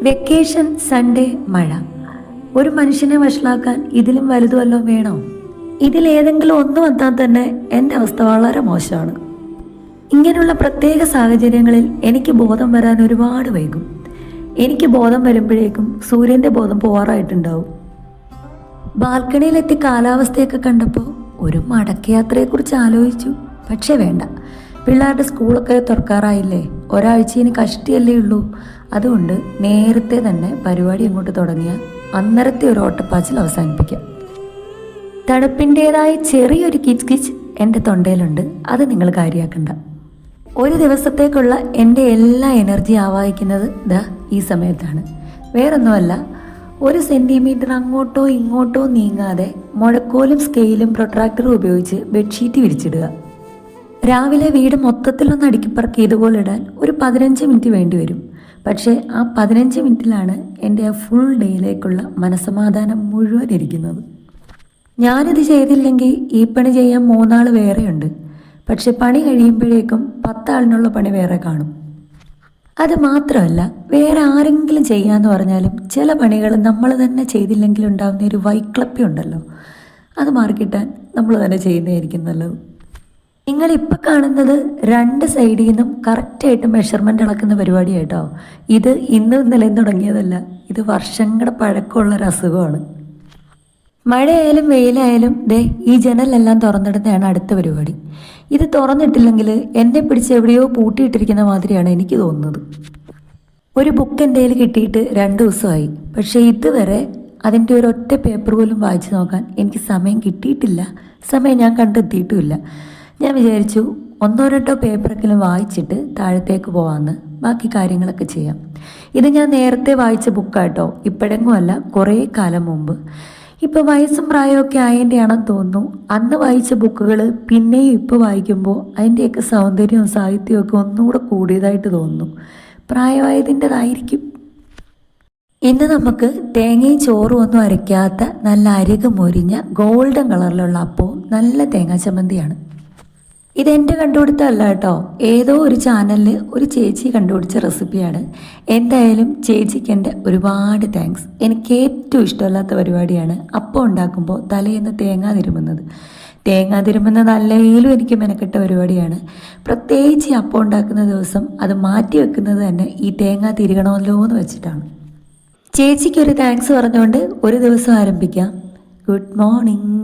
Vacation, Sunday, മഴ. ഒരു മനുഷ്യനെ വഷളാക്കാൻ ഇതിലും വലുത് വല്ലതും വേണോ? ഇതിലേതെങ്കിലും ഒന്ന് വന്നാൽ തന്നെ എൻ്റെ അവസ്ഥ വളരെ മോശമാണ്. ഇങ്ങനെയുള്ള പ്രത്യേക സാഹചര്യങ്ങളിൽ എനിക്ക് ബോധം വരാൻ ഒരുപാട് വൈകും. എനിക്ക് ബോധം വരുമ്പോഴേക്കും സൂര്യൻ്റെ ബോധം പോവാറായിട്ടുണ്ടാവും. ബാൽക്കണിയിലെത്തി കാലാവസ്ഥയൊക്കെ കണ്ടപ്പോൾ ഒരു മടക്കയാത്രയെക്കുറിച്ച് ആലോചിച്ചു. പക്ഷേ വേണ്ട, പിള്ളേരുടെ സ്കൂളൊക്കെ തുറക്കാറായില്ലേ, ഒരാഴ്ചയിന് കഷ്ടിയല്ലേ ഉള്ളൂ. അതുകൊണ്ട് നേരത്തെ തന്നെ പരിപാടി അങ്ങോട്ട് തുടങ്ങിയ അന്നരത്തെ ഒരു ഓട്ടപ്പാച്ചിൽ അവസാനിപ്പിക്കാം. തണുപ്പിൻ്റേതായ ചെറിയൊരു കിച്ച് കിച്ച് എൻ്റെ തൊണ്ടയിലുണ്ട്, അത് നിങ്ങൾ കാര്യമാക്കണ്ട. ഒരു ദിവസത്തേക്കുള്ള എൻ്റെ എല്ലാ എനർജി ആവാഹിക്കുന്നത് ഈ സമയത്താണ്. വേറൊന്നുമല്ല, 1 സെൻറ്റിമീറ്റർ അങ്ങോട്ടോ ഇങ്ങോട്ടോ നീങ്ങാതെ മുഴക്കോലും സ്കെയിലും പ്രൊട്രാക്ടറും ഉപയോഗിച്ച് ബെഡ്ഷീറ്റ് വിരിച്ചിടുക. രാവിലെ വീട് മൊത്തത്തിലൊന്ന് അടുക്കിപ്പറക്കി ഇതുപോലെ ഇടാൻ ഒരു 15 മിനിറ്റ് വേണ്ടി വരും. പക്ഷേ ആ 15 മിനിറ്റിലാണ് എൻ്റെ ആ ഫുൾ ഡേയിലേക്കുള്ള മനസ്സമാധാനം മുഴുവൻ ഇരിക്കുന്നത്. ഞാനിത് ചെയ്തില്ലെങ്കിൽ ഈ പണി ചെയ്യാൻ 3 ആൾ വേറെയുണ്ട്. പക്ഷെ പണി കഴിയുമ്പോഴേക്കും 10 ആളിനുള്ള പണി വേറെ കാണും. അത് മാത്രമല്ല, വേറെ ആരെങ്കിലും ചെയ്യാന്ന് പറഞ്ഞാലും ചില പണികൾ നമ്മൾ തന്നെ ചെയ്തില്ലെങ്കിൽ ഉണ്ടാകുന്ന ഒരു വൈക്ലപ്യം ഉണ്ടല്ലോ, അത് മാറിക്കിട്ടാൻ നമ്മൾ തന്നെ ചെയ്യുന്നതായിരിക്കും നല്ലത്. നിങ്ങളിപ്പോൾ കാണുന്നത് 2 സൈഡിൽ നിന്നും കറക്റ്റായിട്ട് മെഷർമെൻ്റ് അളക്കുന്ന പരിപാടിയായിട്ടോ. ഇത് ഇന്നലെയും തുടങ്ങിയതല്ല, ഇത് വർഷങ്ങളുടെ പഴക്കമുള്ളൊരു അസുഖമാണ്. മഴയായാലും വെയിലായാലും ഈ ജനലെല്ലാം തുറന്നിടുന്നതാണ് അടുത്ത പരിപാടി. ഇത് തുറന്നിട്ടില്ലെങ്കിൽ എന്നെ പിടിച്ച് എവിടെയോ പൂട്ടിയിട്ടിരിക്കുന്ന മാതിരിയാണ് എനിക്ക് തോന്നുന്നത്. ഒരു ബുക്ക് എൻ്റെ കയ്യിൽ കിട്ടിയിട്ട് 2 ദിവസമായി. പക്ഷേ ഇതുവരെ അതിൻ്റെ ഒരൊറ്റ പേപ്പർ പോലും വായിച്ചു നോക്കാൻ എനിക്ക് സമയം കിട്ടിയിട്ടില്ല, സമയം ഞാൻ കണ്ടെത്തിയിട്ടുമില്ല. ഞാൻ വിചാരിച്ചു 1-2 പേപ്പറെങ്കിലും വായിച്ചിട്ട് താഴത്തേക്ക് പോകാമെന്ന്, ബാക്കി കാര്യങ്ങളൊക്കെ ചെയ്യാം. ഇത് ഞാൻ നേരത്തെ വായിച്ച ബുക്കാട്ടോ, ഇപ്പോഴെങ്ങും അല്ല, കുറേ കാലം മുമ്പ്. ഇപ്പോൾ വയസ്സും പ്രായമൊക്കെ ആയതിൻ്റെയാണെന്ന് തോന്നുന്നു. അന്ന് വായിച്ച ബുക്കുകൾ പിന്നെയും ഇപ്പോൾ വായിക്കുമ്പോൾ അതിൻ്റെയൊക്കെ സൗന്ദര്യവും സാഹിത്യമൊക്കെ ഒന്നുകൂടെ കൂടിയതായിട്ട് തോന്നുന്നു. പ്രായമായതിൻ്റെതായിരിക്കും. ഇന്ന് നമുക്ക് തേങ്ങയും ചോറും ഒന്നും അരയ്ക്കാത്ത നല്ല അരിക് മൊരിഞ്ഞ ഗോൾഡൻ കളറിലുള്ള അപ്പവും നല്ല തേങ്ങാ ചമ്മന്തിയാണ്. ഇതെൻ്റെ കണ്ടുപിടുത്തമല്ല കേട്ടോ, ഏതോ ഒരു ചാനലിൽ ഒരു ചേച്ചി കണ്ടുപിടിച്ച റെസിപ്പിയാണ്. എന്തായാലും ചേച്ചിക്ക് എൻ്റെ ഒരുപാട് താങ്ക്സ്. എനിക്ക് ഏറ്റവും ഇഷ്ടമല്ലാത്ത പരിപാടിയാണ് അപ്പം ഉണ്ടാക്കുമ്പോൾ തലേന്ന് തേങ്ങ തിരുമുന്നത് അല്ലെങ്കിലും എനിക്ക് മെനക്കെട്ട പരിപാടിയാണ്. പ്രത്യേകിച്ച് ഈ അപ്പം ഉണ്ടാക്കുന്ന ദിവസം അത് മാറ്റി വെക്കുന്നത് തന്നെ ഈ തേങ്ങ തിരുകണമല്ലോ എന്ന് വെച്ചിട്ടാണ്. ചേച്ചിക്കൊരു താങ്ക്സ് പറഞ്ഞുകൊണ്ട് ഒരു ദിവസം ആരംഭിക്കാം. Good morning.